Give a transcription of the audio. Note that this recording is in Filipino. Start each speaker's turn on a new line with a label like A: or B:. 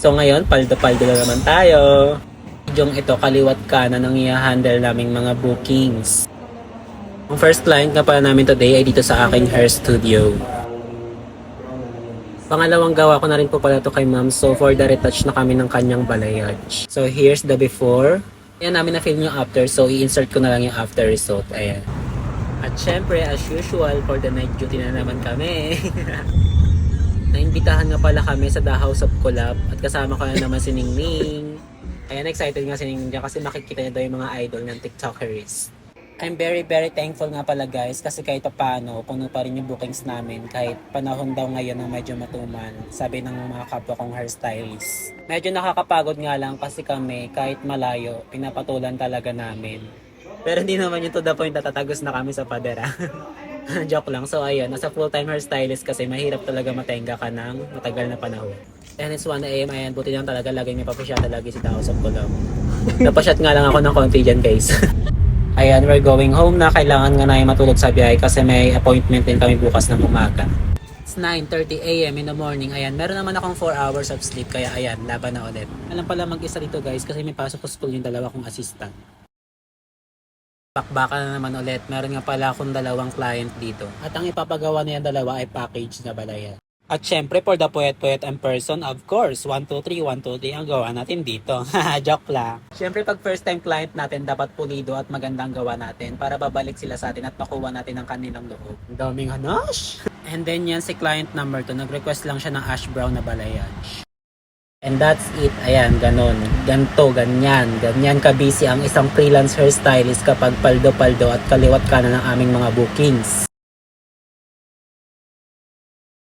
A: So ngayon, paldo-paldo na naman tayo. Yung ito, kaliwat kanan ang i-handle naming mga bookings. Ang first client nga pala namin today ay dito sa aking hair studio. Pangalawang gawa ko na rin po pala to kay ma'am. So for the retouch na kami ng kanyang balayage. So here's the before. Ayan namin na-film yung after. So i-insert ko na lang yung after result. Ayan. At syempre, as usual, for the night duty na naman kami. Naimbitahan nga pala kami sa The House of Collab. At kasama ko na naman si Ningning. Ayan, excited nga si Ningning dyan kasi makikita niya daw yung mga idol ng TikTokers. I'm very thankful nga pala guys kasi kahit paano puno pa rin yung bookings namin kahit panahon daw ngayon ng medyo matumal, sabi ng mga kapwa kong hairstylist. Medyo nakakapagod nga lang kasi kami kahit malayo pinapatulan talaga namin. Pero hindi naman yung to the point na tatagos na kami sa padera. Joke lang. So ayun, nasa full-time hairstylist kasi mahirap talaga matenga ka ng matagal na panahon. And it's 1 AM, ayan, buti lang talaga laging may papasyata lagi si Tao sa Kulong. Napasyat nga lang ako ng konti dyan guys. Ayan, we're going home na. Kailangan nga na matulog sa biyahe kasi may appointment din kami bukas ng umaga. It's 9:30 AM in the morning. Ayan, meron naman akong 4 hours of sleep kaya ayan, laban na ulit. Alam pala mag-isa dito guys kasi may pasok ko school yung dalawa kong assistant. Bakbaka na naman ulit. Meron nga pala akong dalawang client dito. At ang ipapagawa niya dalawa ay package na balaya. At syempre, for the poet and person, of course, 1, 2, 3, 1, 2, 3 ang gawa natin dito. Joke lang. Syempre, pag first time client natin, dapat pulido at magandang gawa natin para babalik sila sa atin at makuha natin ang kanilang loob. Ang daming hanash! And then yan si client number 2, nag-request lang siya ng ash brown na balayage. And that's it. Ayan, ganon. Ganto, ganyan. Ganyan ka-busy ang isang freelance hairstylist kapag paldo-paldo at kaliwat kanan ng aming mga bookings.